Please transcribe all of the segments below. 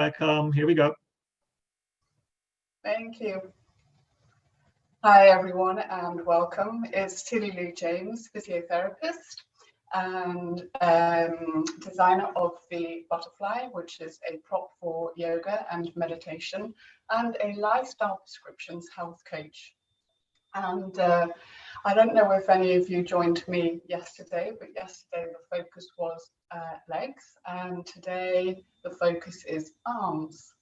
Here we go. Thank you. Hi, everyone, and welcome. It's TillyLou James, physiotherapist and designer of the Butterfly, which is a prop for yoga and meditation, and a lifestyle prescriptions health coach. And I don't know if any of you joined me yesterday, but yesterday the focus was legs, and today the focus is arms.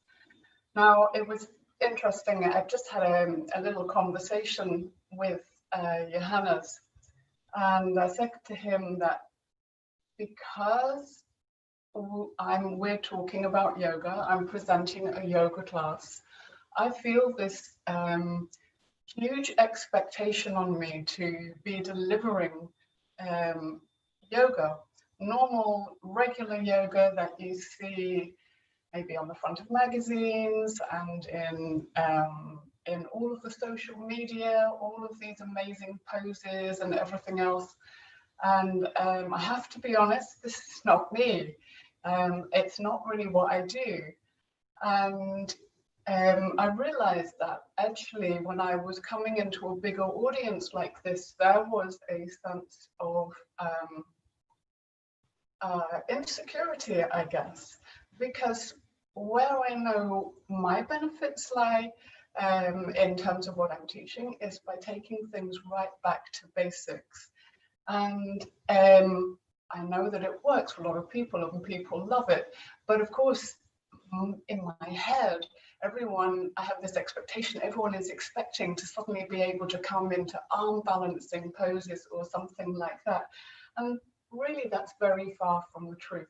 Now, it was interesting. I just had a little conversation with Johannes, and I said to him that because we're talking about yoga, I'm presenting a yoga class, I feel this huge expectation on me to be delivering yoga, normal, regular yoga that you see maybe on the front of magazines and in all of the social media, all of these amazing poses and everything else. And I have to be honest, this is not me. It's not really what I do. And I realized that actually when I was coming into a bigger audience like this, there was a sense of insecurity, I guess, because where I know my benefits lie in terms of what I'm teaching is by taking things right back to basics. And I know that it works for a lot of people and people love it. But of course, in my head, I have this expectation, everyone is expecting to suddenly be able to come into arm balancing poses or something like that. And really, that's very far from the truth.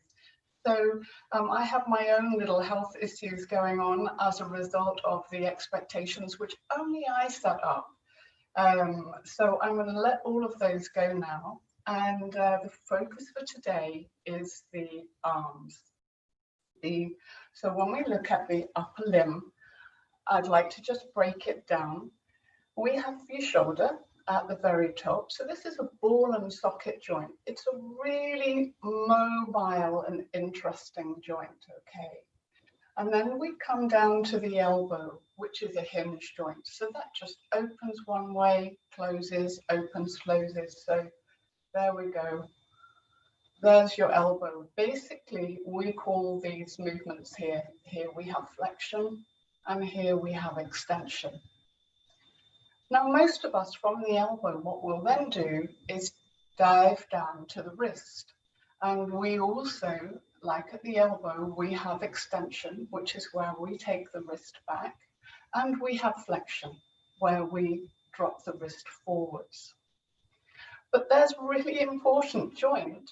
So I have my own little health issues going on as a result of the expectations, which only I set up. So I'm going to let all of those go now. And the focus for today is the arms. So when we look at the upper limb, I'd like to just break it down. We have the shoulder at the very top. So this is a ball and socket joint. It's a really mobile and interesting joint, okay? And then we come down to the elbow, which is a hinge joint. So that just opens one way, closes, opens, closes. So there we go. There's your elbow. Basically, we call these movements here. Here we have flexion, and here we have extension. Now, most of us from the elbow, what we'll then do is dive down to the wrist. And we also, like at the elbow, we have extension, which is where we take the wrist back. And we have flexion, where we drop the wrist forwards. But there's a really important joint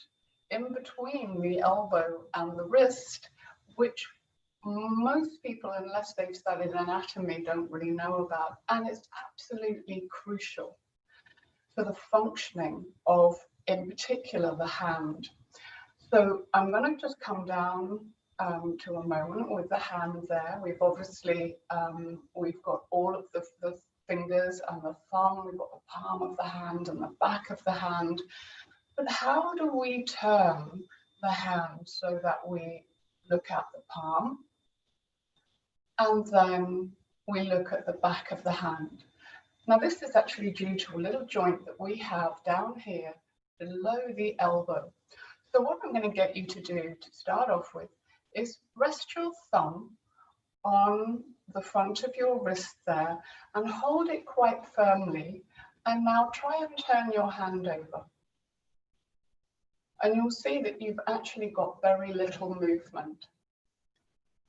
in between the elbow and the wrist, which most people, unless they've studied anatomy, don't really know about, and it's absolutely crucial for the functioning of, in particular, the hand. So I'm going to just come down to a moment with the hand there. We've obviously, we've got all of the fingers and the thumb, we've got the palm of the hand and the back of the hand. But how do we turn the hand so that we look at the palm and then we look at the back of the hand? Now this is actually due to a little joint that we have down here below the elbow. So what I'm going to get you to do to start off with is rest your thumb on the front of your wrist there and hold it quite firmly, and now try and turn your hand over. And you'll see that you've actually got very little movement.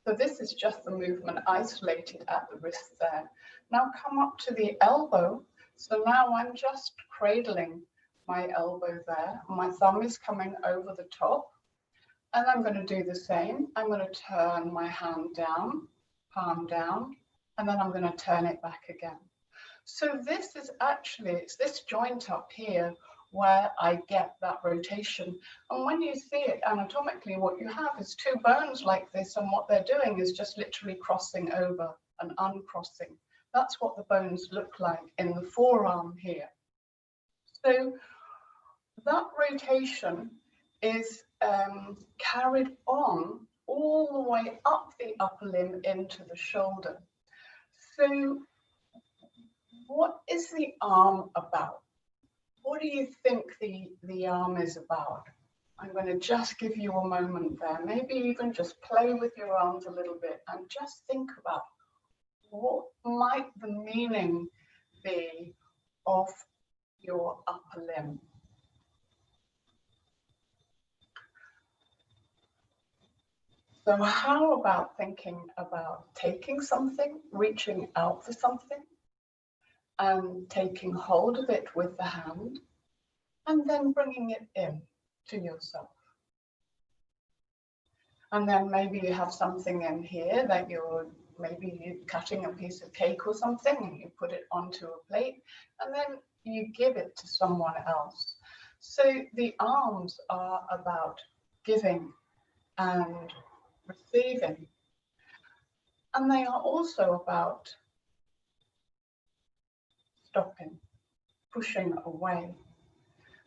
So this is just the movement isolated at the wrist there. Now come up to the elbow. So now I'm just cradling my elbow there. My thumb is coming over the top. And I'm going to do the same. I'm going to turn my hand down, palm down, and then I'm going to turn it back again. So this is actually, it's this joint up here where I get that rotation. And when you see it anatomically, what you have is two bones like this, and what they're doing is just literally crossing over and uncrossing. That's what the bones look like in the forearm here. So that rotation is carried on all the way up the upper limb into the shoulder. So what is the arm about? What do you think the arm is about? I'm going to just give you a moment there. Maybe even just play with your arms a little bit and just think about what might the meaning be of your upper limb. So how about thinking about taking something, reaching out for something, and taking hold of it with the hand, and then bringing it in to yourself. And then maybe you have something in here that maybe you're cutting a piece of cake or something, and you put it onto a plate, and then you give it to someone else. So the arms are about giving and receiving. And they are also about stopping, pushing away.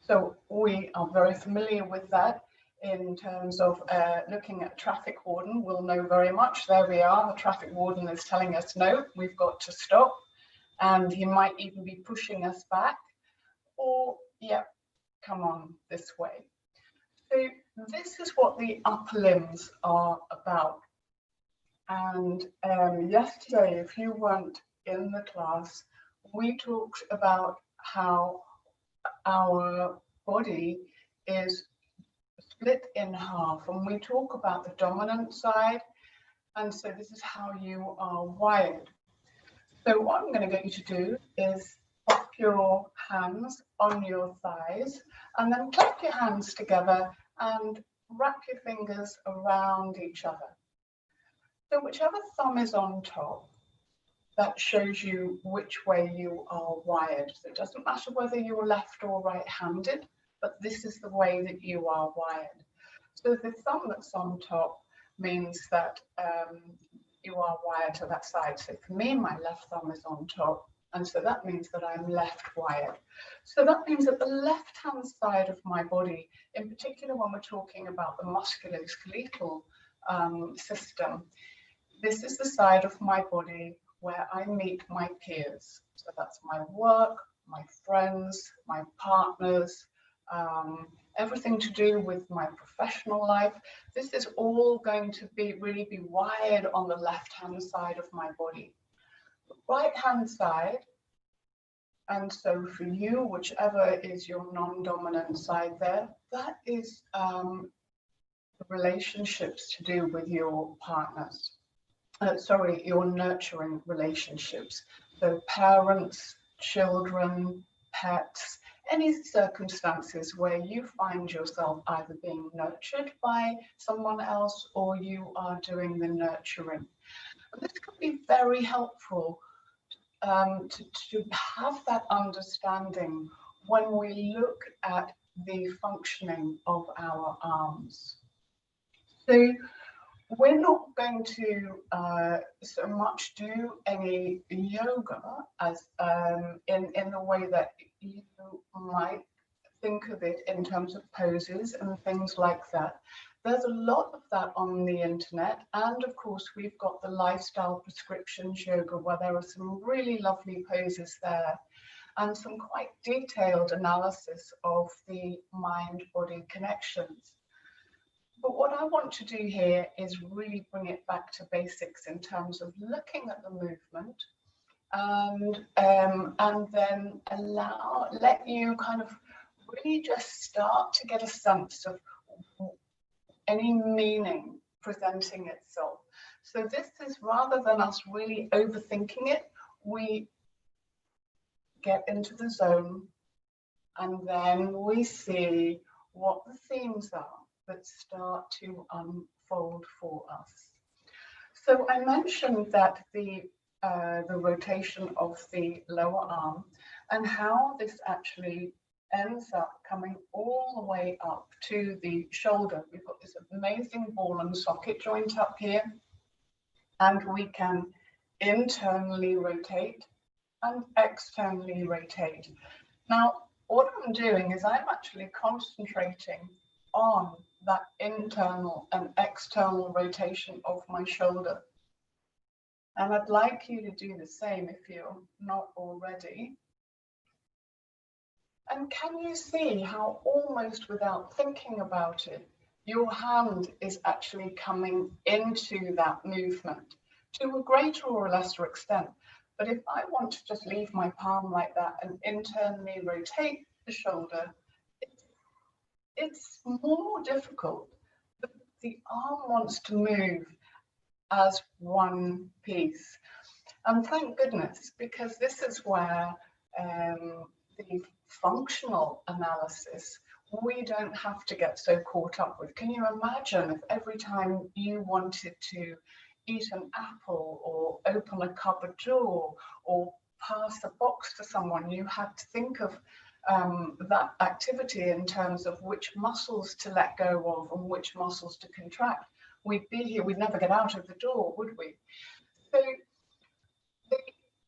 So we are very familiar with that in terms of looking at a traffic warden. We'll know very much. There we are. The traffic warden is telling us, no, we've got to stop. And he might even be pushing us back. Or, yeah, come on this way. So this is what the upper limbs are about. And yesterday, if you weren't in the class, we talked about how our body is split in half, and we talk about the dominant side. And so this is how you are wired. So what I'm going to get you to do is pop your hands on your thighs and then clap your hands together and wrap your fingers around each other. So whichever thumb is on top, that shows you which way you are wired. So it doesn't matter whether you're left or right-handed, but this is the way that you are wired. So the thumb that's on top means that you are wired to that side. So for me, my left thumb is on top, and so that means that I'm left wired. So that means that the left-hand side of my body, in particular when we're talking about the musculoskeletal system, this is the side of my body where I meet my peers. So that's my work, my friends, my partners, everything to do with my professional life. This is all going to really be wired on the left-hand side of my body. The right-hand side, and so for you, whichever is your non-dominant side there, that is relationships to do with your partners. Your nurturing relationships. So parents, children, pets, any circumstances where you find yourself either being nurtured by someone else or you are doing the nurturing. And this can be very helpful to have that understanding when we look at the functioning of our arms. So we're not going to so much do any yoga as in the way that you might think of it in terms of poses and things like that. There's a lot of that on the internet, and of course we've got the lifestyle prescriptions yoga where there are some really lovely poses there and some quite detailed analysis of the mind-body connections. But what I want to do here is really bring it back to basics in terms of looking at the movement and then let you kind of really just start to get a sense of any meaning presenting itself. So this is, rather than us really overthinking it, we get into the zone and then we see what the themes are that start to unfold for us. So I mentioned that the rotation of the lower arm and how this actually ends up coming all the way up to the shoulder. We've got this amazing ball and socket joint up here, and we can internally rotate and externally rotate. Now, what I'm doing is I'm actually concentrating on that internal and external rotation of my shoulder. And I'd like you to do the same if you're not already. And can you see how almost without thinking about it, your hand is actually coming into that movement to a greater or lesser extent. But if I want to just leave my palm like that and internally rotate the shoulder, it's more difficult. The arm wants to move as one piece. And thank goodness, because this is where the functional analysis, we don't have to get so caught up with. Can you imagine if every time you wanted to eat an apple or open a cupboard door or pass a box to someone, you had to think of that activity in terms of which muscles to let go of and which muscles to contract? We'd be here, we'd never get out of the door, would we? So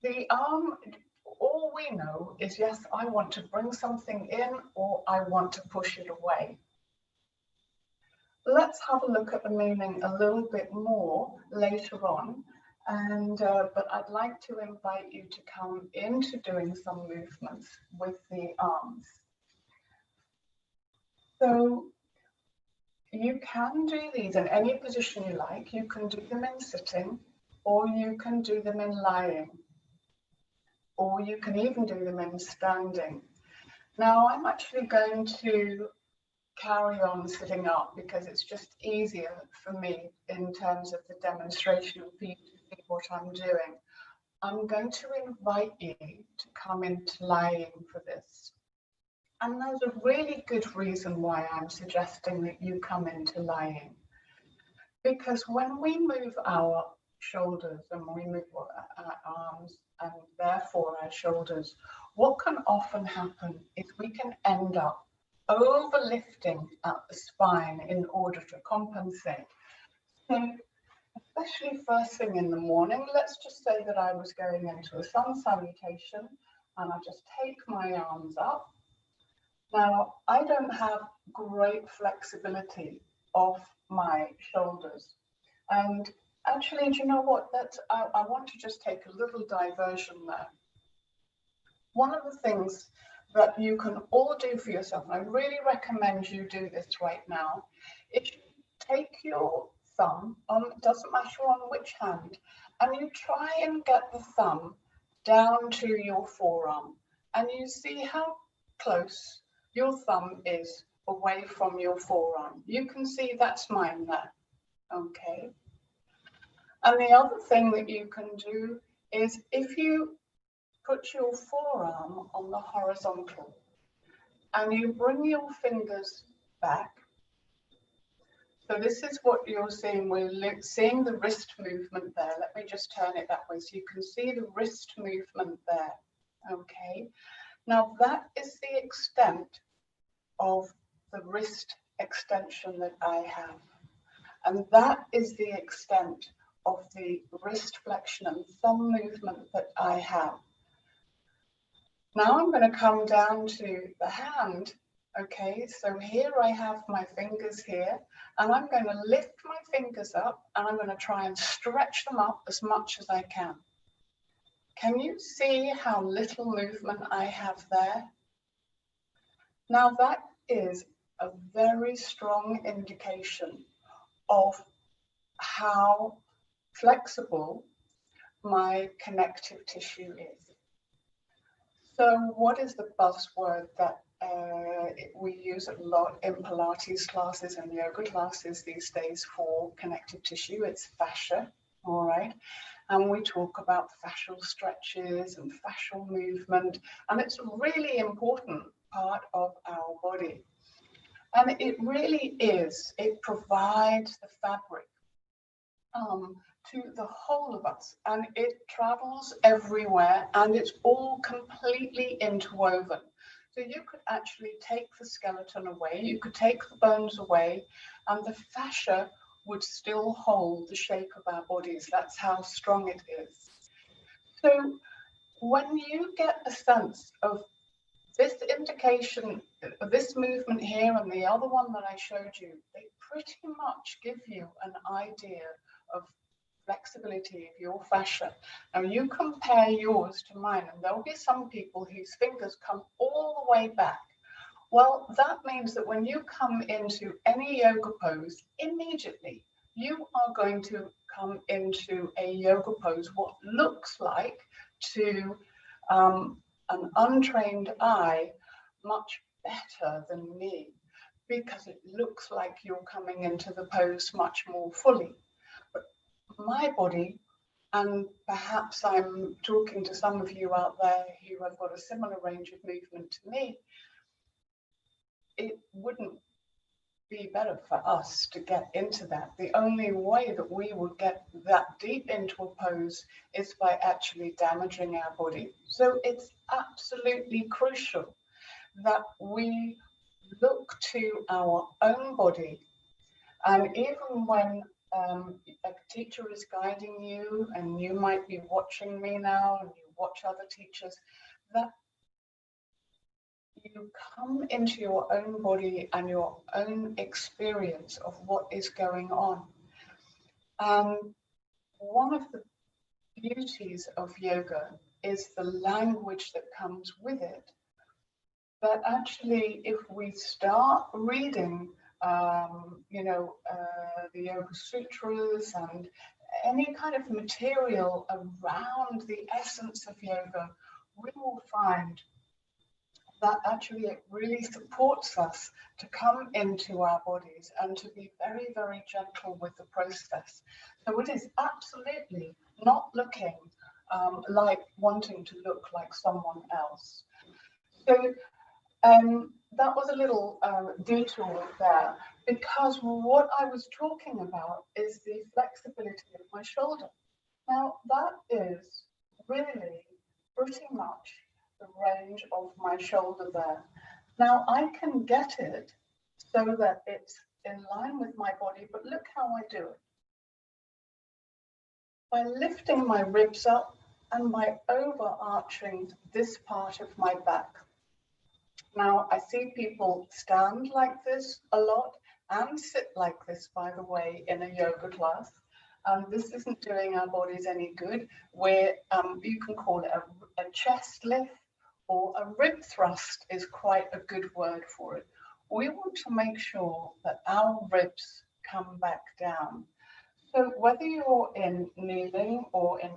the arm, all we know is, yes, I want to bring something in or I want to push it away. Let's have a look at the meaning a little bit more later on. And but I'd like to invite you to come into doing some movements with the arms. So you can do these in any position you like. You can do them in sitting, or you can do them in lying, or you can even do them in standing. Now I'm actually going to carry on sitting up because it's just easier for me in terms of the demonstration for you to see what I'm doing. I'm going to invite you to come into lying for this. And there's a really good reason why I'm suggesting that you come into lying. Because when we move our shoulders and we move our arms and therefore our shoulders, what can often happen is we can end up overlifting at the spine in order to compensate. So, especially first thing in the morning, let's just say that I was going into a sun salutation and I just take my arms up. Now, I don't have great flexibility of my shoulders. And actually, do you know what? I want to just take a little diversion there. One of the things that you can all do for yourself, and I really recommend you do this right now, is take your thumb, it doesn't matter on which hand, and you try and get the thumb down to your forearm, and you see how close your thumb is away from your forearm. You can see that's mine there, okay? And the other thing that you can do is if you put your forearm on the horizontal and you bring your fingers back. So this is what you're seeing. We're seeing the wrist movement there. Let me just turn it that way so you can see the wrist movement there. Okay. Now that is the extent of the wrist extension that I have. And that is the extent of the wrist flexion and thumb movement that I have. Now I'm going to come down to the hand. Okay, so here I have my fingers here, and I'm going to lift my fingers up and I'm going to try and stretch them up as much as I can. Can you see how little movement I have there? Now that is a very strong indication of how flexible my connective tissue is. So what is the buzzword that we use a lot in Pilates classes and yoga classes these days for connective tissue? It's fascia, all right? And we talk about fascial stretches and fascial movement, and it's a really important part of our body. And it really is, it provides the fabric to the whole of us, and it travels everywhere, and it's all completely interwoven. So you could actually take the skeleton away, you could take the bones away, and the fascia would still hold the shape of our bodies. That's how strong it is. So when you get a sense of this indication, this movement here and the other one that I showed you, they pretty much give you an idea of flexibility of your fascia. Now you compare yours to mine, and there'll be some people whose fingers come all the way back. Well, that means that when you come into any yoga pose, immediately you are going to come into a yoga pose, what looks like to an untrained eye much better than me, because it looks like you're coming into the pose much more fully. But my body, and perhaps I'm talking to some of you out there who have got a similar range of movement to me, it wouldn't be better for us to get into that. The only way that we would get that deep into a pose is by actually damaging our body. So it's absolutely crucial that we look to our own body. And even when a teacher is guiding you, and you might be watching me now and you watch other teachers, that you come into your own body and your own experience of what is going on. And one of the beauties of yoga is the language that comes with it. That actually, if we start reading, the Yoga Sutras and any kind of material around the essence of yoga, we will find that actually it really supports us to come into our bodies and to be very, very gentle with the process. So it is absolutely not looking like wanting to look like someone else. So that was a little detour there, because what I was talking about is the flexibility of my shoulder. Now that is really pretty much the range of my shoulder there. Now I can get it so that it's in line with my body, but look how I do it. By lifting my ribs up and by overarching this part of my back. Now I see people stand like this a lot and sit like this, by the way, in a yoga class. This isn't doing our bodies any good, where you can call it a chest lift, or a rib thrust is quite a good word for it. We want to make sure that our ribs come back down. So whether you're in kneeling or in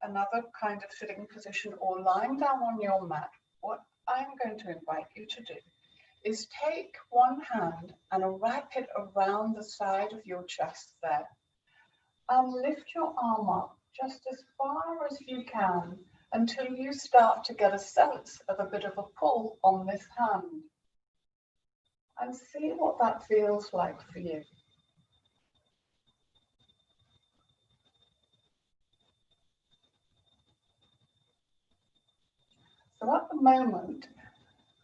another kind of sitting position or lying down on your mat, what I'm going to invite you to do is take one hand and wrap it around the side of your chest there, and lift your arm up just as far as you can until you start to get a sense of a bit of a pull on this hand, and see what that feels like for you. So at the moment,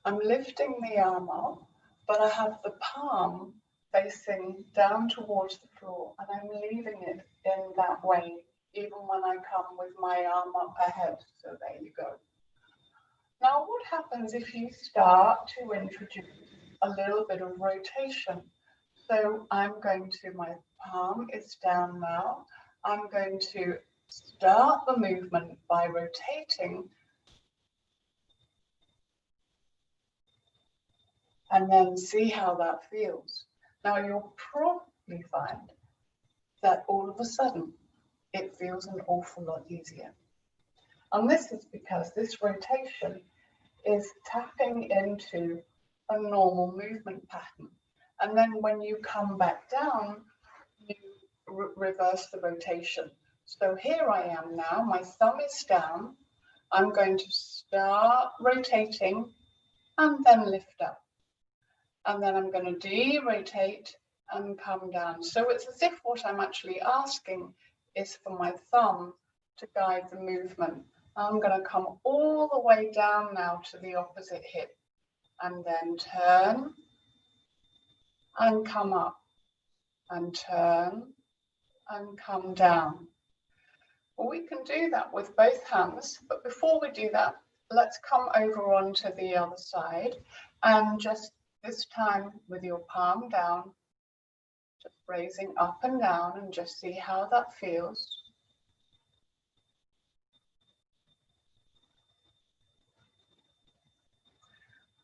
I'm lifting the arm up, but I have the palm facing down towards the floor, and I'm leaving it in that way, even when I come with my arm up ahead. So there you go. Now, what happens if you start to introduce a little bit of rotation? So I'm going to, my palm is down now. I'm going to start the movement by rotating, and then see how that feels. Now you'll probably find that all of a sudden it feels an awful lot easier. And this is because this rotation is tapping into a normal movement pattern. And then when you come back down, you reverse the rotation. So here I am now, my thumb is down. I'm going to start rotating and then lift up. And then I'm going to de-rotate and come down. So it's as if what I'm actually asking is for my thumb to guide the movement. I'm going to come all the way down now to the opposite hip, and then turn and come up, and turn and come down. Well, we can do that with both hands, but before we do that, let's come over onto the other side, and just this time with your palm down, just raising up and down, and just see how that feels.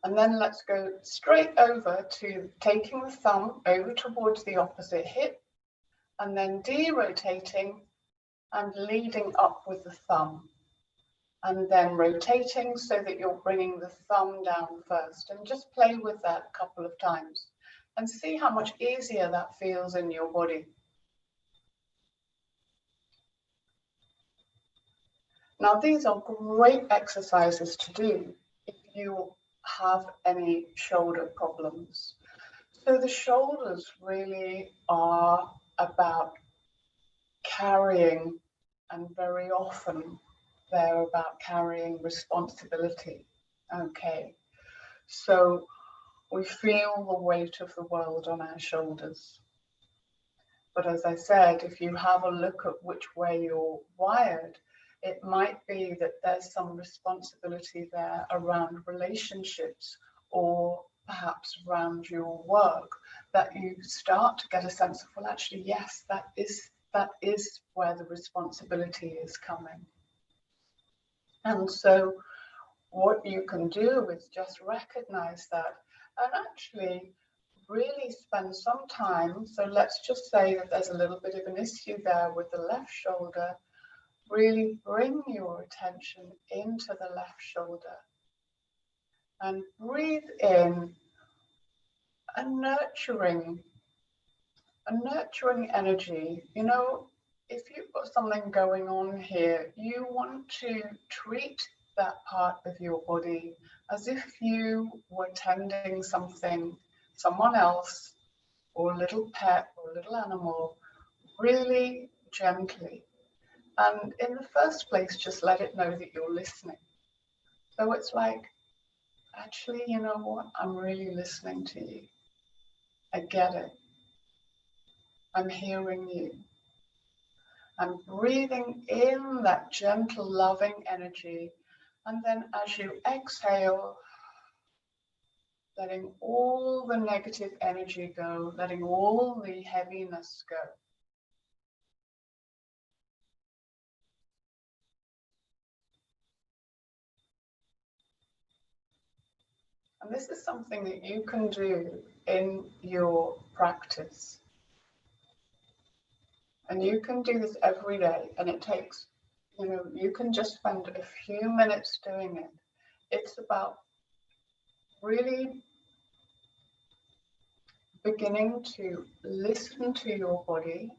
And then let's go straight over to taking the thumb over towards the opposite hip, and then derotating and leading up with the thumb. And then rotating so that you're bringing the thumb down first, and just play with that a couple of times and see how much easier that feels in your body. Now, these are great exercises to do if you have any shoulder problems. So the shoulders really are about carrying, and very often they're about carrying responsibility. Okay, so we feel the weight of the world on our shoulders. But as I said, if you have a look at which way you're wired, it might be that there's some responsibility there around relationships, or perhaps around your work, that you start to get a sense of, well, actually, yes, that is where the responsibility is coming. And so what you can do is just recognize that, and actually really spend some time. So let's just say that there's a little bit of an issue there with the left shoulder. Really bring your attention into the left shoulder and breathe in a nurturing energy. You know, if you've got something going on here, you want to treat that part of your body as if you were tending someone else, or a little pet or a little animal, really gently. And in the first place, just let it know that you're listening. So it's like, actually, you know what? I'm really listening to you. I get it. I'm hearing you. I'm breathing in that gentle, loving energy. And then as you exhale, letting all the negative energy go, letting all the heaviness go. And this is something that you can do in your practice. And you can do this every day, and it takes, you can just spend a few minutes doing it. It's about really beginning to listen to your body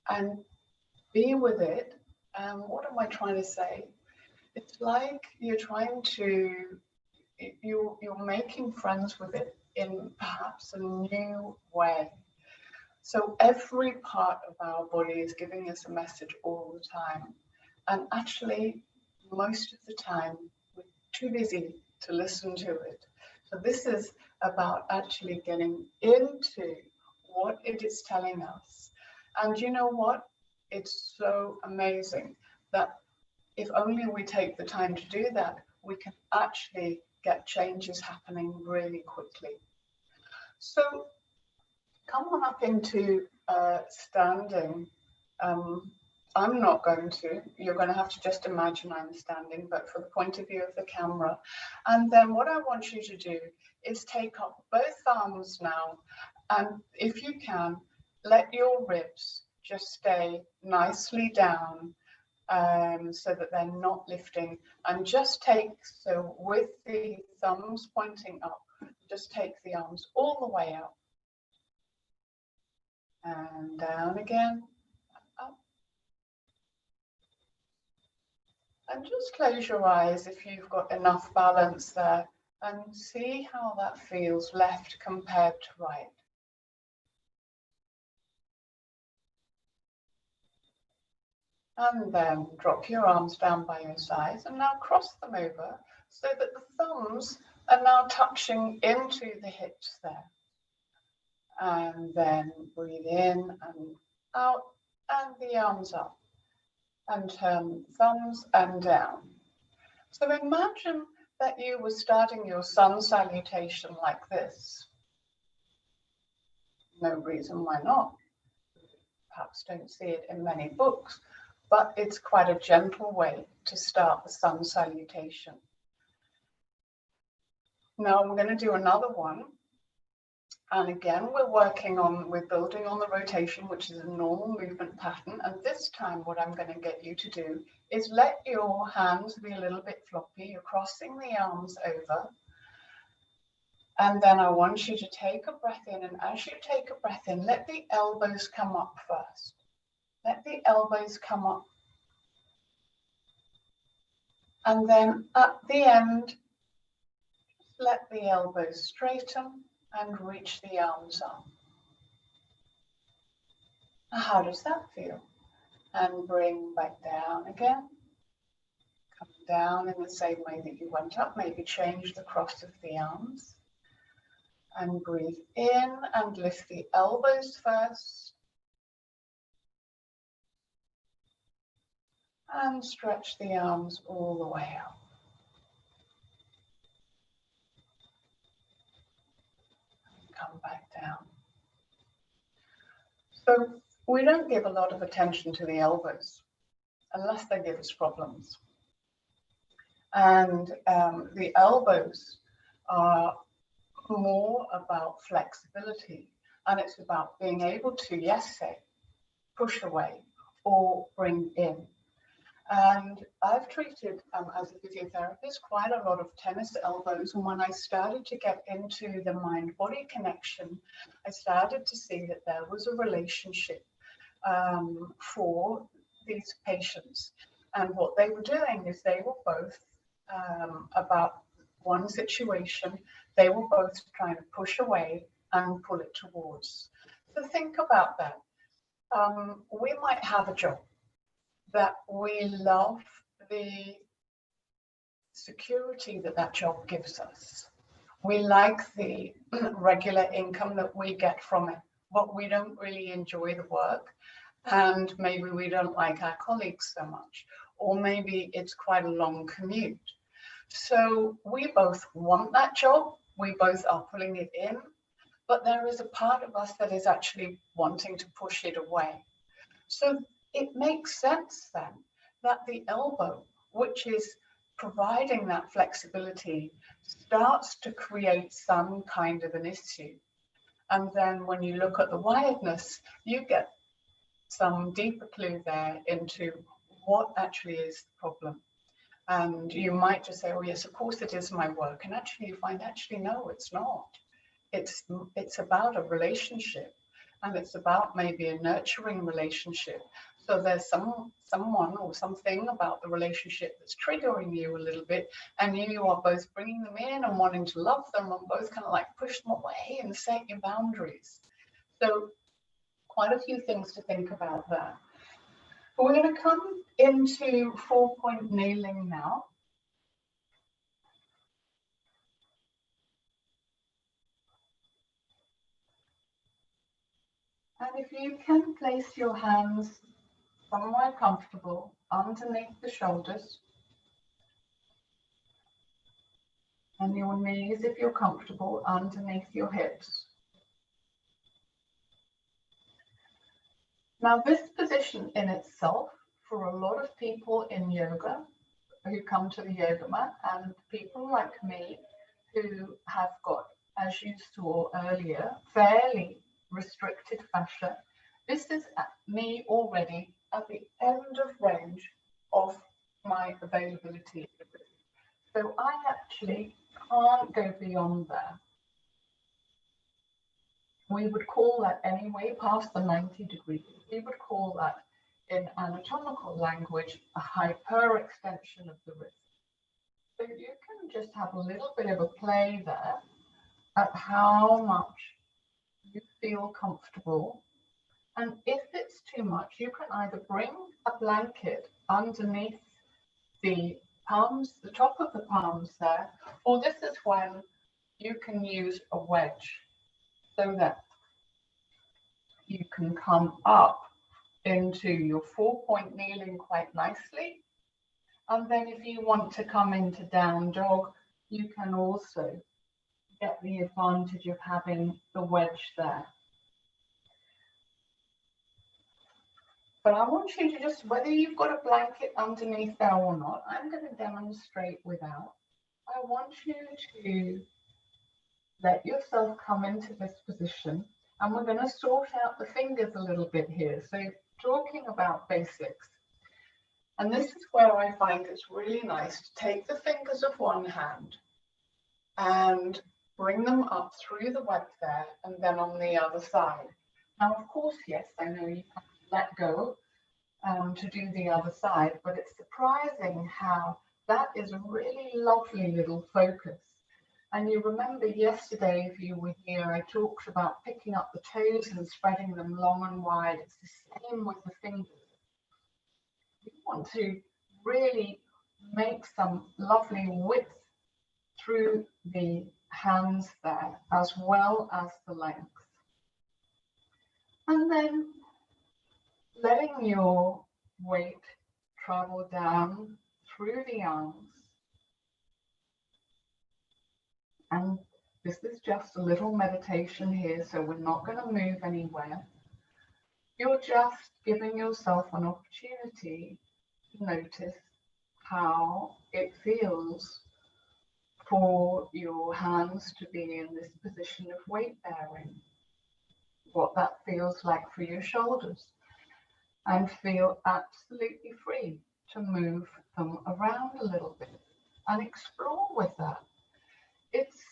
and be with it. And what am I trying to say? It's like you're making friends with it in perhaps a new way. So every part of our body is giving us a message all the time. And actually, most of the time, we're too busy to listen to it. So this is about actually getting into what it is telling us. And you know what? It's so amazing that if only we take the time to do that, we can actually get changes happening really quickly. So come on up into standing. I'm not going to. You're going to have to just imagine I'm standing, but for the point of view of the camera. And then what I want you to do is take up both arms now, and if you can, let your ribs just stay nicely down, so that they're not lifting. And just so with the thumbs pointing up, just take the arms all the way up. And down again, up. And just close your eyes if you've got enough balance there, and see how that feels left compared to right. And then drop your arms down by your sides, and now cross them over so that the thumbs are now touching into the hips there. And then breathe in and out, and the arms up, and turn thumbs and down. So imagine that you were starting your sun salutation like this. No reason why not. Perhaps don't see it in many books, but it's quite a gentle way to start the sun salutation. Now we're going to do another one. And again, we're building on the rotation, which is a normal movement pattern. And this time, what I'm going to get you to do is let your hands be a little bit floppy. You're crossing the arms over. And then I want you to take a breath in. And as you take a breath in, let the elbows come up first. Let the elbows come up. And then at the end, let the elbows straighten and reach the arms up. How does that feel? And bring back down again. Come down in the same way that you went up. Maybe change the cross of the arms. And breathe in and lift the elbows first. And stretch the arms all the way up. Come back down. So we don't give a lot of attention to the elbows unless they give us problems. And the elbows are more about flexibility, and it's about being able to, yes, say, push away or bring in. And I've treated, as a physiotherapist, quite a lot of tennis elbows. And when I started to get into the mind-body connection, I started to see that there was a relationship for these patients. And what they were doing is they were both about one situation, they were both trying to push away and pull it towards. So think about that. We might have a job that we love the security that that job gives us. We like the regular income that we get from it, but we don't really enjoy the work. And maybe we don't like our colleagues so much, or maybe it's quite a long commute. So we both want that job, we both are pulling it in, but there is a part of us that is actually wanting to push it away. So it makes sense then that the elbow, which is providing that flexibility, starts to create some kind of an issue. And then when you look at the wiredness, you get some deeper clue there into what actually is the problem. And you might just say, oh yes, of course it is my work. And actually you find, actually, no, it's not. It's about a relationship, and it's about maybe a nurturing relationship. So there's someone or something about the relationship that's triggering you a little bit, and you are both bringing them in and wanting to love them, and both kind of like push them away and set your boundaries. So quite a few things to think about there. But we're going to come into 4-point kneeling now. And if you can place your hands somewhere comfortable underneath the shoulders, and your knees, if you're comfortable, underneath your hips. Now, this position in itself, for a lot of people in yoga who come to the yoga mat, and people like me who have got, as you saw earlier, fairly restricted fascia, this is me already at the end of range of my availability. So I actually can't go beyond there. We would call that anyway, past the 90 degrees, we would call that in anatomical language a hyperextension of the wrist. So you can just have a little bit of a play there at how much you feel comfortable. And if it's too much, you can either bring a blanket underneath the palms, the top of the palms there, or this is when you can use a wedge so that you can come up into your 4-point kneeling quite nicely. And then if you want to come into down dog, you can also get the advantage of having the wedge there. But I want you to just, whether you've got a blanket underneath there or not, I'm going to demonstrate without. I want you to let yourself come into this position, and we're going to sort out the fingers a little bit here. So talking about basics. And this is where I find it's really nice to take the fingers of one hand and bring them up through the web there, and then on the other side. Now, of course, yes, I know you can let go to do the other side, but it's surprising how that is a really lovely little focus. And you remember yesterday, if you were here, I talked about picking up the toes and spreading them long and wide. It's the same with the fingers. You want to really make some lovely width through the hands there, as well as the length. And then letting your weight travel down through the arms. And this is just a little meditation here, so we're not going to move anywhere. You're just giving yourself an opportunity to notice how it feels for your hands to be in this position of weight bearing, what that feels like for your shoulders, and feel absolutely free to move them around a little bit and explore with that. It's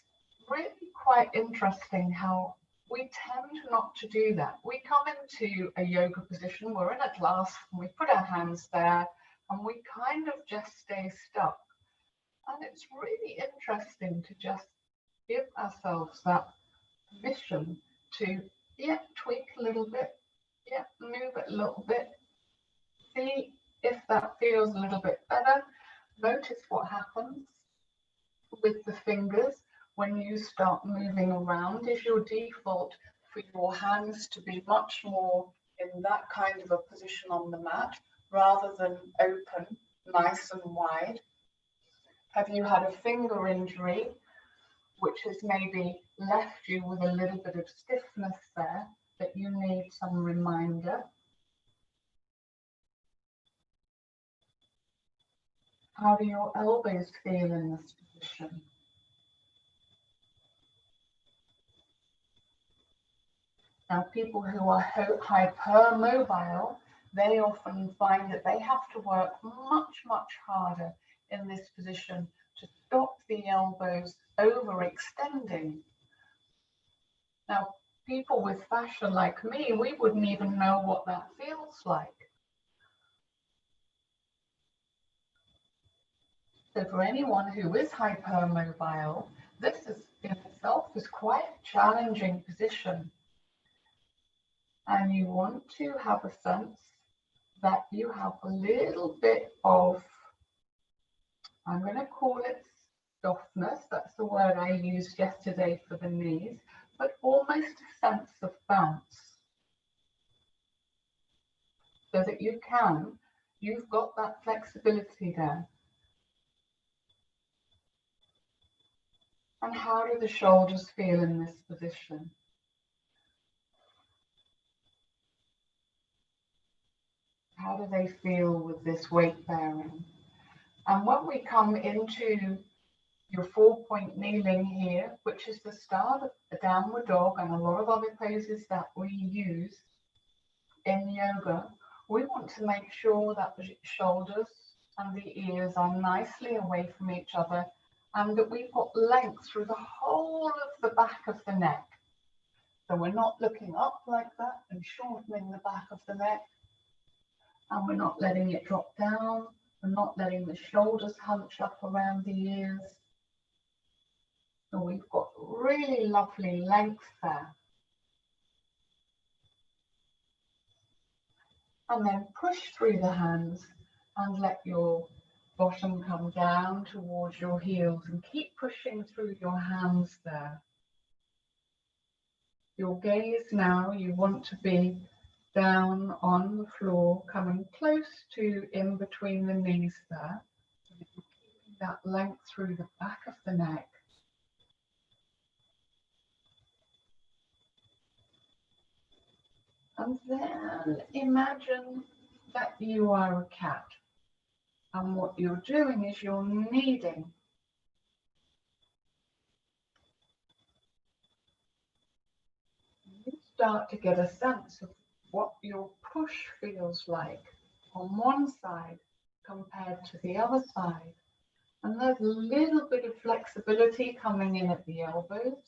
really quite interesting how we tend not to do that. We come into a yoga position, we're in a class, and we put our hands there, and we kind of just stay stuck. And it's really interesting to just give ourselves that permission to, tweak a little bit, move it a little bit, see if that feels a little bit better. Notice what happens with the fingers when you start moving around. Is your default for your hands to be much more in that kind of a position on the mat rather than open, nice and wide? Have you had a finger injury which has maybe left you with a little bit of stiffness there that you need some reminder? How do your elbows feel in this position? Now, people who are hypermobile, they often find that they have to work much, much harder in this position to stop the elbows overextending. Now, people with fascia like me, we wouldn't even know what that feels like. So for anyone who is hypermobile, this is in itself is quite a challenging position. And you want to have a sense that you have a little bit of, I'm going to call it softness, that's the word I used yesterday for the knees, but almost a sense of bounce. So that you've got that flexibility there. And how do the shoulders feel in this position? How do they feel with this weight bearing? And when we come into your 4-point kneeling here, which is the start of the downward dog and a lot of other poses that we use in yoga, we want to make sure that the shoulders and the ears are nicely away from each other, and that we put length through the whole of the back of the neck. So we're not looking up like that and shortening the back of the neck, and we're not letting it drop down. We're not letting the shoulders hunch up around the ears. So we've got really lovely length there. And then push through the hands and let your bottom come down towards your heels, and keep pushing through your hands there. Your gaze now, you want to be down on the floor, coming close to in between the knees there. Keeping that length through the back of the neck. And then imagine that you are a cat. And what you're doing is you're kneading. You start to get a sense of what your push feels like on one side compared to the other side. And there's a little bit of flexibility coming in at the elbows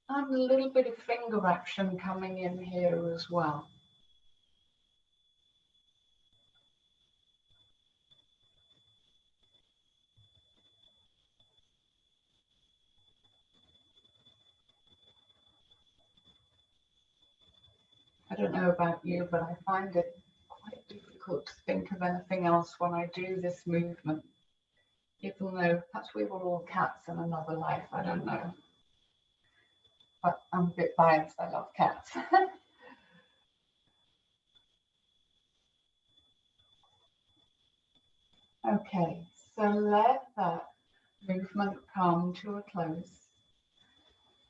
and a little bit of finger action coming in here as well. I don't know about you, but I find it quite difficult to think of anything else when I do this movement. Even though perhaps we were all cats in another life, I don't know. But I'm a bit biased, I love cats. Okay, so let that movement come to a close.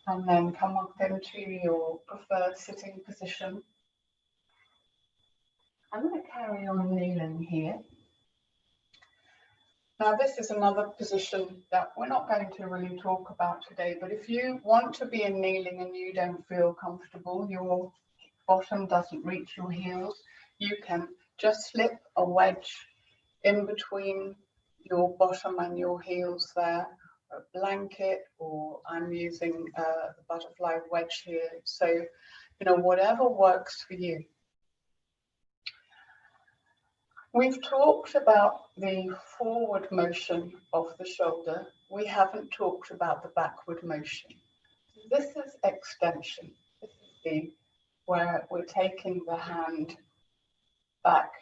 And then come up into your preferred sitting position. I'm going to carry on kneeling here. Now, this is another position that we're not going to really talk about today, but if you want to be in kneeling and you don't feel comfortable, your bottom doesn't reach your heels, you can just slip a wedge in between your bottom and your heels there, a blanket, or I'm using the butterfly wedge here. So, you know, whatever works for you. We've talked about the forward motion of the shoulder. We haven't talked about the backward motion. This is extension. This is where we're taking the hand backwards.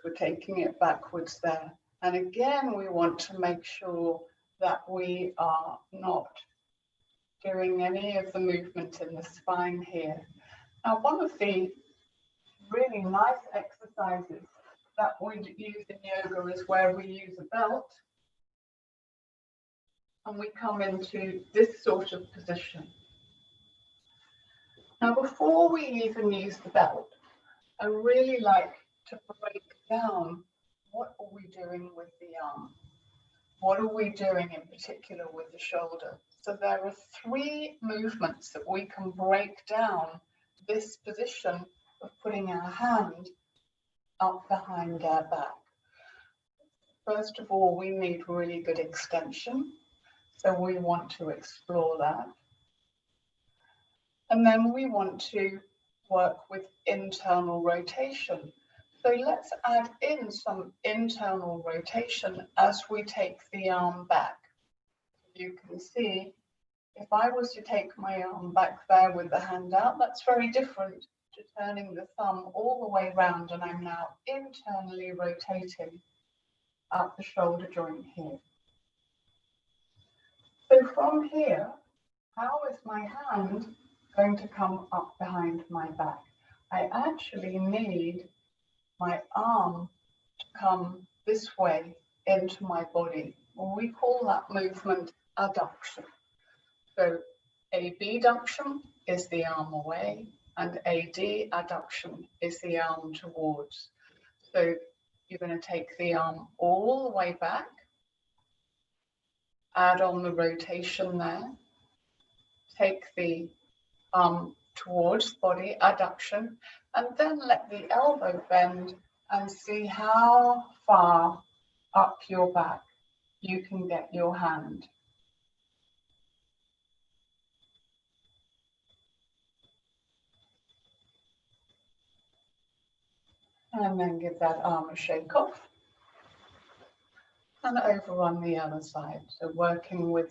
We're taking it backwards there. And again, we want to make sure that we are not doing any of the movement in the spine here. Now, one of the really nice exercises that we use in yoga is where we use a belt and we come into this sort of position. Now, before we even use the belt, I really like to break down what are we doing with the arm? What are we doing in particular with the shoulder? So there are 3 movements that we can break down this position of putting our hand up behind our back. First of all, we need really good extension. So we want to explore that. And then we want to work with internal rotation. So let's add in some internal rotation as we take the arm back. You can see if I was to take my arm back there with the hand out, that's very different to turning the thumb all the way round, and I'm now internally rotating up the shoulder joint here. So from here, how is my hand going to come up behind my back? I actually need my arm to come this way into my body. We call that movement adduction. So abduction is the arm away and adduction is the arm towards. So you're going to take the arm all the way back, add on the rotation there, take the arm towards body adduction, and then let the elbow bend and see how far up your back you can get your hand. And then give that arm a shake off and over on the other side. So working with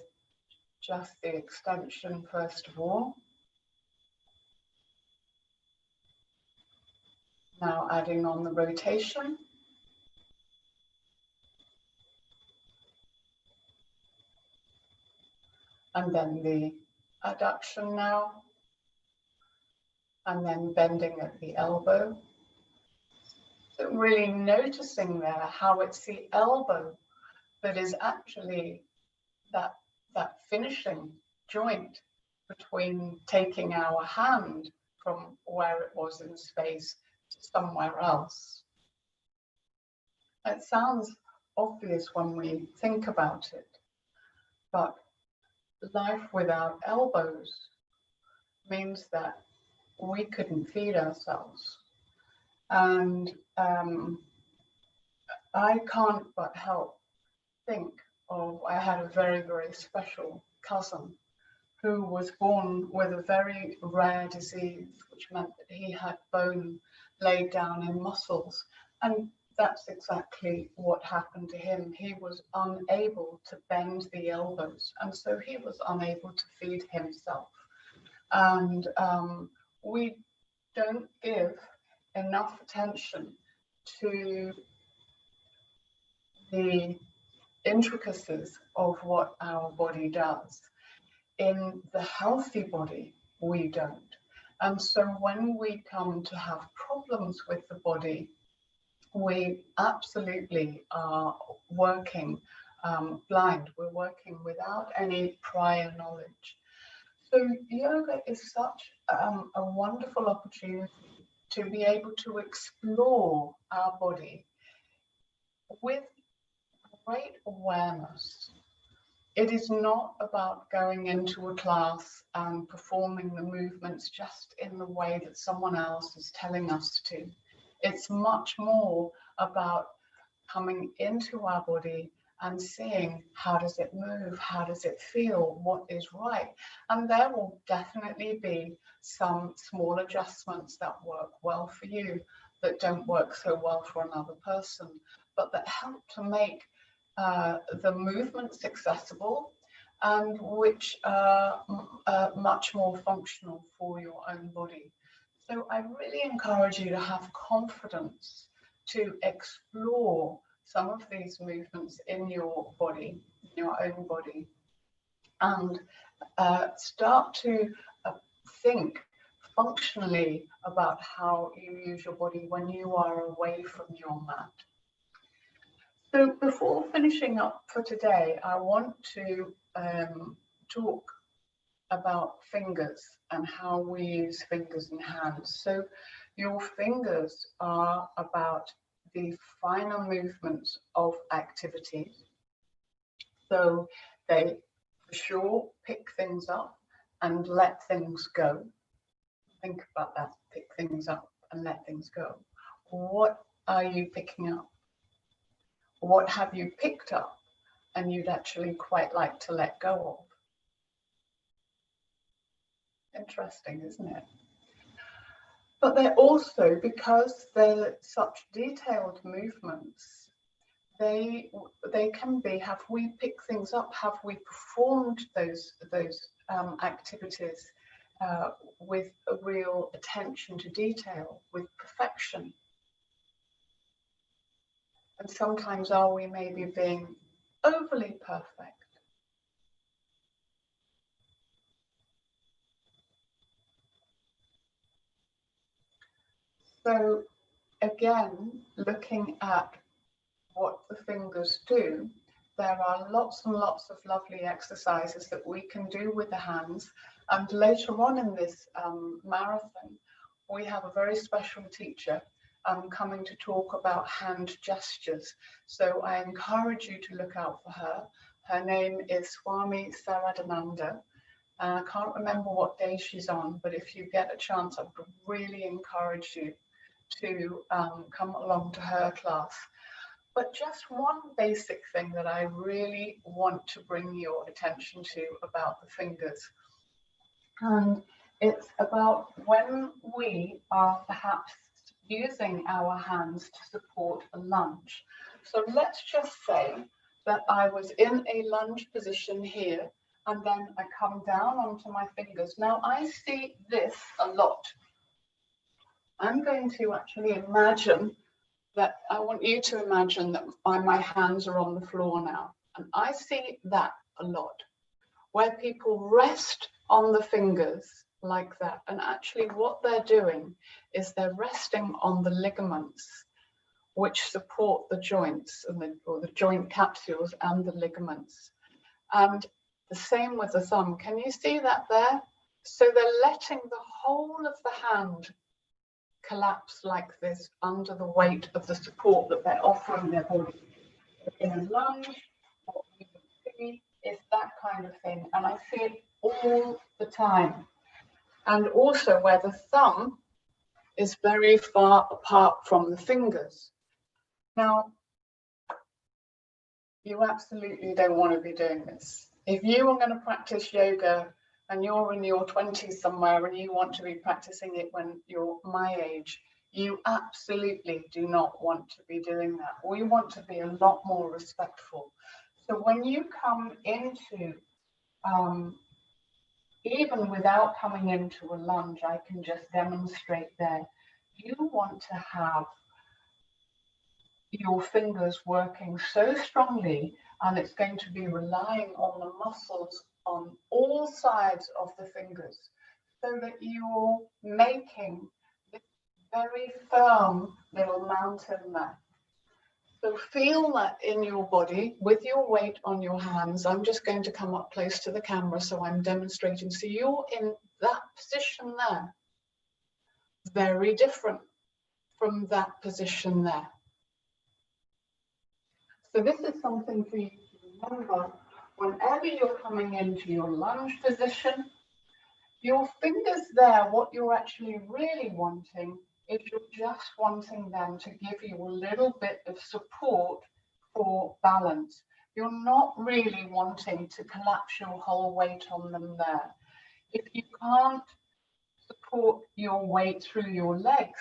just the extension first of all. Now adding on the rotation. And then the adduction now. And then bending at the elbow. So really noticing there how it's the elbow that is actually that finishing joint between taking our hand from where it was in space to somewhere else. It sounds obvious when we think about it, but life without elbows means that we couldn't feed ourselves. And I can't but help think of, I had a very, very special cousin who was born with a very rare disease, which meant that he had bone laid down in muscles. And that's exactly what happened to him. He was unable to bend the elbows, and so he was unable to feed himself. And we don't give enough attention to the intricacies of what our body does. In the healthy body, we don't. And so when we come to have problems with the body, we absolutely are working blind. We're working without any prior knowledge. So yoga is such a wonderful opportunity to be able to explore our body with great awareness. It is not about going into a class and performing the movements just in the way that someone else is telling us to. It's much more about coming into our body and seeing how does it move, how does it feel, what is right. And there will definitely be some small adjustments that work well for you, that don't work so well for another person, but that help to make the movements accessible and which are much more functional for your own body. So I really encourage you to have confidence to explore some of these movements in your body, in your own body, and start to think functionally about how you use your body when you are away from your mat. So before finishing up for today, I want to talk about fingers and how we use fingers and hands. So your fingers are about the final movements of activities. So they for sure pick things up and let things go. Think about that, pick things up and let things go. What are you picking up? What have you picked up and you'd actually quite like to let go of? Interesting, isn't it? But they're also, because they're such detailed movements, they can be, have we picked things up? Have we performed those activities with a real attention to detail, with perfection? And sometimes are we maybe being overly perfect? So again, looking at what the fingers do, there are lots and lots of lovely exercises that we can do with the hands. And later on in this marathon, we have a very special teacher coming to talk about hand gestures. So I encourage you to look out for her. Her name is Swami Saradananda. I can't remember what day she's on, but if you get a chance, I would really encourage you to come along to her class. But just one basic thing that I really want to bring your attention to about the fingers. And it's about when we are perhaps using our hands to support a lunge. So let's just say that I was in a lunge position here, and then I come down onto my fingers. Now I see this a lot. I'm going to actually imagine that, I want you to imagine that my hands are on the floor now. And I see that a lot, where people rest on the fingers like that. And actually what they're doing is they're resting on the ligaments which support the joints or the joint capsules and the ligaments. And the same with the thumb. Can you see that there? So they're letting the whole of the hand collapse like this under the weight of the support that they're offering their body. In a lunge, what we would see is that kind of thing. And I see it all the time. And also where the thumb is very far apart from the fingers. Now, you absolutely don't want to be doing this. If you are going to practice yoga and you're in your 20s somewhere and you want to be practicing it when you're my age, you absolutely do not want to be doing that. We want to be a lot more respectful. So when you come into, even without coming into a lunge, I can just demonstrate there, you want to have your fingers working so strongly, and it's going to be relying on the muscles on all sides of the fingers so that you're making this very firm little mountain there. So feel that in your body with your weight on your hands. I'm just going to come up close to the camera so I'm demonstrating. So you're in that position there, very different from that position there. So this is something for you to remember whenever you're coming into your lunge position. Your fingers there, what you're actually really wanting is you're just wanting them to give you a little bit of support for balance. You're not really wanting to collapse your whole weight on them there. If you can't support your weight through your legs,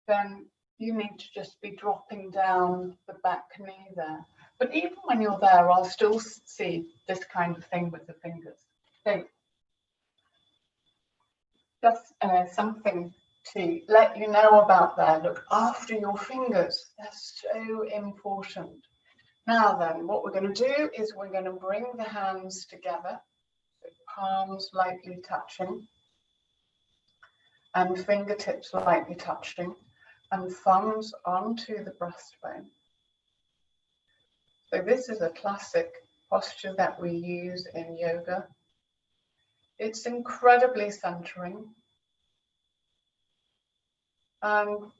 then you need to just be dropping down the back knee there. But even when you're there, I'll still see this kind of thing with the fingers. So just something to let you know about there. Look after your fingers. That's so important. Now then, what we're going to do is we're going to bring the hands together, so palms lightly touching and fingertips lightly touching, and thumbs onto the breastbone. So this is a classic posture that we use in yoga. It's incredibly centering. And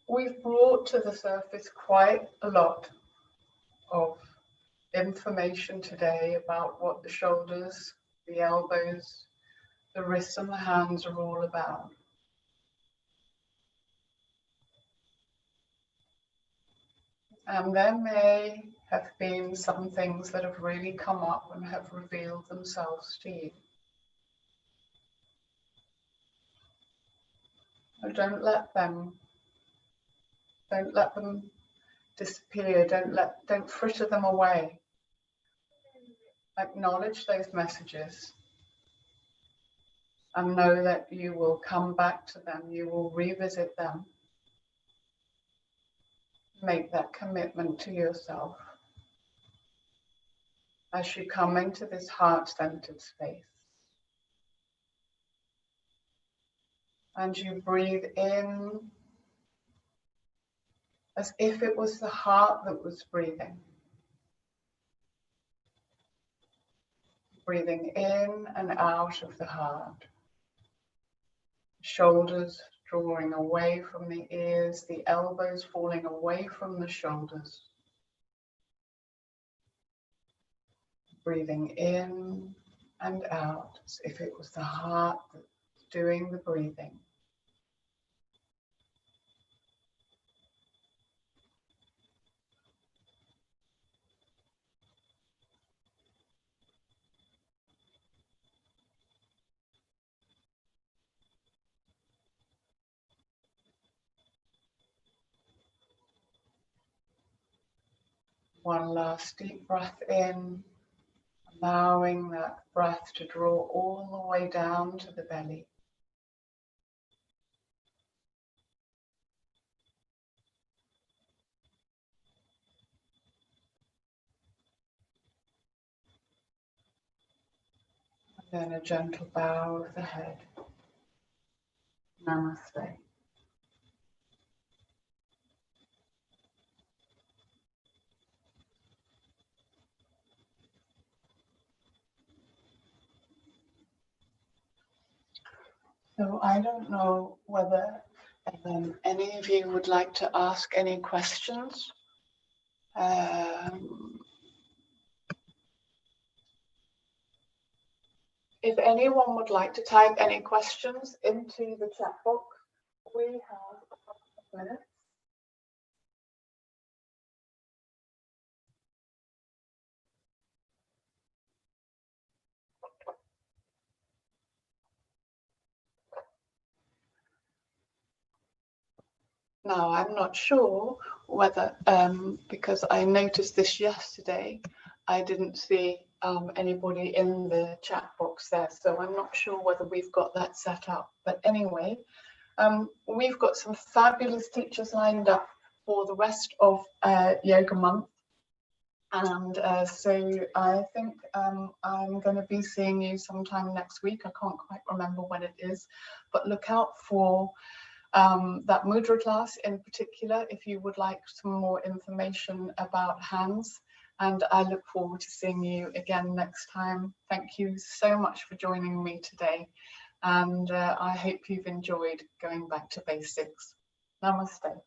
we've brought to the surface quite a lot of information today about what the shoulders, the elbows, the wrists and the hands are all about. And there may have been some things that have really come up and have revealed themselves to you. So don't let them disappear. Don't fritter them away. Acknowledge those messages and know that you will come back to them. You will revisit them. Make that commitment to yourself as you come into this heart-centered space. And you breathe in as if it was the heart that was breathing. Breathing in and out of the heart. Shoulders drawing away from the ears, the elbows falling away from the shoulders. Breathing in and out as if it was the heart that was doing the breathing. One last deep breath in, allowing that breath to draw all the way down to the belly. And then a gentle bow of the head. Namaste. So I don't know whether any of you would like to ask any questions. If anyone would like to type any questions into the chat box, we have a couple of minutes. Now, I'm not sure whether, because I noticed this yesterday, I didn't see anybody in the chat box there, so I'm not sure whether we've got that set up. But anyway, we've got some fabulous teachers lined up for the rest of Yoga Month. And so I think I'm going to be seeing you sometime next week. I can't quite remember when it is, but look out for that mudra class in particular if you would like some more information about hands. And I look forward to seeing you again next time. Thank you so much for joining me today. And I hope you've enjoyed going back to basics. Namaste.